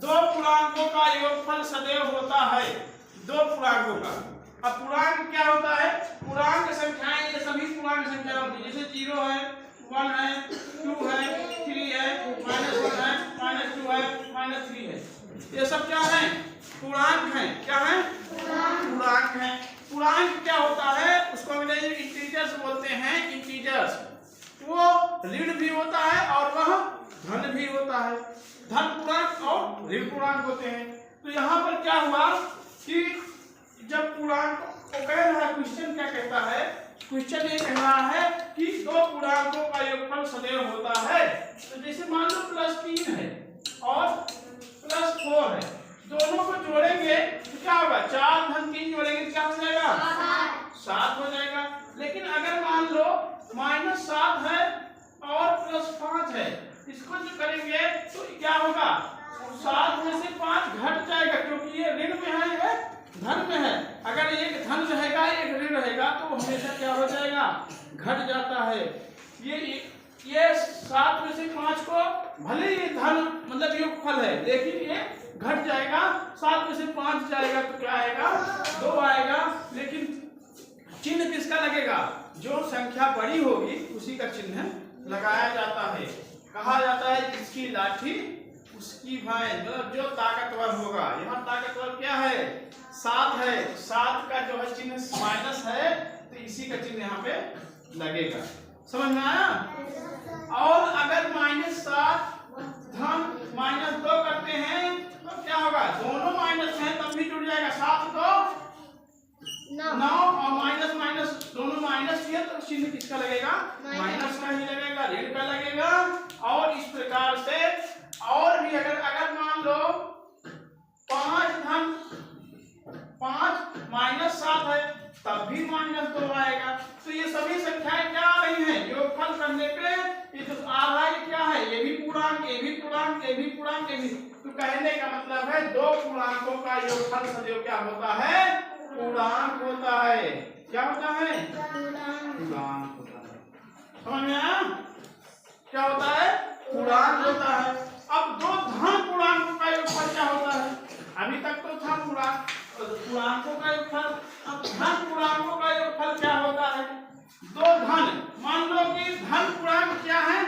दो पूर्णांकों का योगफल सदैव होता है, दो पूर्णांकों का। अब पूर्णांक क्या होता है? पूर्णांक संख्याएं ये सभी पूर्णांक संख्या होती है, जैसे 0 है, 1 है, 2 है, 3 है, -1 है, -2 है, -3 है, ये सब क्या है? पूर्णांक हैं। क्या है? पूर्णांक हैं। पूर्णांक क्या होता है? उसको अंग्रेजी में इंटीजर्स बोलते हैं, इंटीजर्स। वो ऋण भी होता है और वह धन भी होता है। धन पूर्णांक और ऋण पूर्णांक होते हैं। तो यहाँ पर क्या हुआ कि जब पूर्णांक को कह रहा है, क्वेश्चन क्या कहता है? क्वेश्चन ये कह रहा है कि दो पूर्णांकों का योगफल सदैव होता है। तो जैसे मान लो +3 है और +4 है, दोनों को जोड़ेंगे तो क्या होगा? 4 धन 3 जोड़ेंगे तो क्या हो जाएगा? 7 हो जाएगा। लेकिन अगर मान लो -7 है और +5 है, इसको जो करेंगे तो क्या होगा? 7 में से 5 घट जाएगा, क्योंकि ये ऋण में है, ये धन में है। अगर एक धन रहेगा एक ऋण रहेगा तो हमेशा क्या हो जाएगा? घट जाता है। ये 7 में से 5 को भले ही धन मतलब योगफल है, लेकिन ये घट जाएगा। 7 में से 5 जाएगा तो क्या आएगा? 2 आएगा। लेकिन चिन्ह किसका लगेगा? जो संख्या बड़ी होगी उसी का चिन्ह लगाया जाता है। कहा जाता है जिसकी लाठी उसकी भाई, मतलब जो ताकतवर होगा। यहाँ ताकतवर क्या है? 7 है। 7 का जो है चिन्ह माइनस है, तो इसी का चिन्ह यहाँ पे लगेगा। समझ में आया? और अगर -7 धन -2 करते हैं तो क्या होगा? दोनों माइनस हैं तब भी जुड़ जाएगा। 7 को 9 और माइनस माइनस दोनों माइनस है, तो चिन्ह किसका लगेगा? माइनस का ही लगेगा, ऋण का लगेगा। और इस प्रकार से और भी अगर मान लो 5 धन 5 -7 है तब भी -2 आएगा। तो ये सभी संख्याएं क्या आ रही हैं? योगफल करने पे ये जो आ रहा है क्या है? ये भी पूर्णांक, ये भी पूर्णांक, ये भी पूर्णांक, ये भी। तो कहने का मतलब है दो पूर्णांकों का योगफल सदैव क्या होता है? पूर्णांक होता है। क्या होता है? पूर्णांक होता है। समझ में आया? क्या होता है? पूर्णांक होता है। अब दो धन पूर्णांकों का योगफल क्या होता है? अभी तक तो था पूर्णांकों का योगफल। अब धन पूर्णांकों का योगफल क्या होता है? दो धन, मान लो कि धन पूर्णांक क्या है?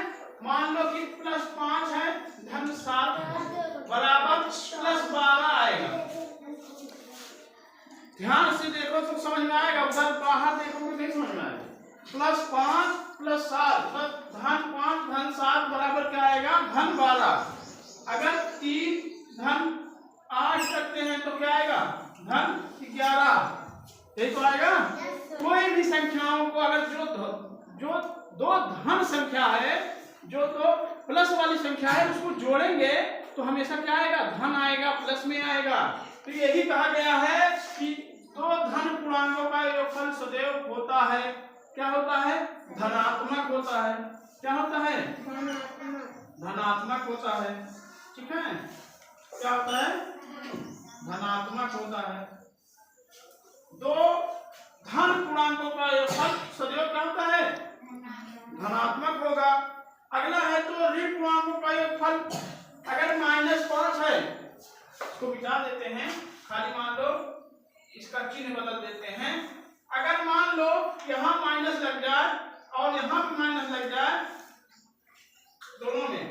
मान लो कि +5 है, धन 7 बराबर +12 आएगा। ध्यान से देखो तो समझ में आएगा, उधर बाहर देखोगे नहीं समझ में आएगा। +5 +7 धन 5 धन 7 बराबर क्या आएगा? धन 12। अगर 3 धन 8 करते हैं तो क्या आएगा? धन 11। ये तो आएगा। कोई भी संख्याओं को अगर जो दो धन संख्या है, जो तो प्लस वाली संख्या है, उसको जोड़ेंगे तो हमेशा क्या आएगा? धन आएगा, प्लस में आएगा। तो यही कहा गया है कि दो धन पूर्णांकों का योगफल सदैव होता है। क्या होता है? धनात्मक होता है। क्या होता है? धनात्मक होता है। ठीक है? क्या होता है? धनात्मक होता है। दो धन पूर्णांकों का योगफल सदैव क्या होता है? धनात्मक होगा। अगला है तो ऋण पूर्णांकों का योगफल। अगर -5 है इसको मिटा देते हैं, खाली मान लो इसका चिन्ह बदल देते हैं। अगर मान लो यहाँ माइनस लग जाए और यहाँ भी माइनस लग जाए दोनों में,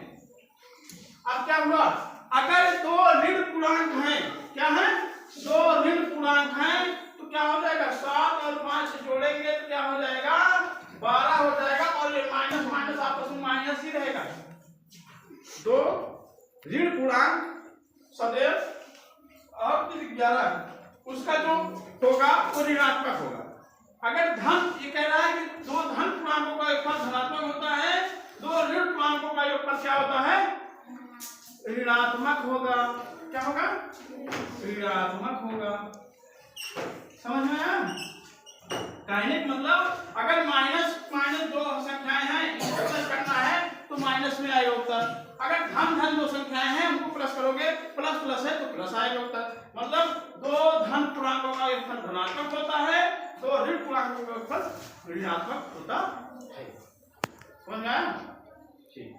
अब क्या हुआ? अगर दो ऋण पूर्णांक हैं, क्या है? दो ऋण पूर्णांक हैं तो क्या हो जाएगा? 7 और 5 जोड़ेंगे तो क्या हो जाएगा? 12 हो जाएगा। और ये माइनस माइनस आपस में माइनस ही रहेगा। दो ऋण पूर्णांक सदैव और 11 उसका जो होगा वो ऋणात्मक होगा। अगर धन, ये कह रहा है कि दो धन पूर्णांकों का योगफल धनात्मक होता है, दो ऋण पूर्णांकों का योगफल क्या होता है? ऋणात्मक होगा। क्या होगा? ऋणात्मक होगा। समझ में आया? कहने का मतलब अगर माइनस माइनस दो संख्याएं हैं, इसको प्लस करना है तो माइनस में आएगा उत्तर। अगर धन धन दो संख्याएं हैं, उनको प्लस करोगे, प्लस प्लस है तो प्लस आएगा उत्तर। मतलब दो धन पूर्णांकों का योगफल धनात्मक होता है, दो ऋण पूर्णांकों का योगफल ऋणात्मक होता है। समझ में आया? ठीक।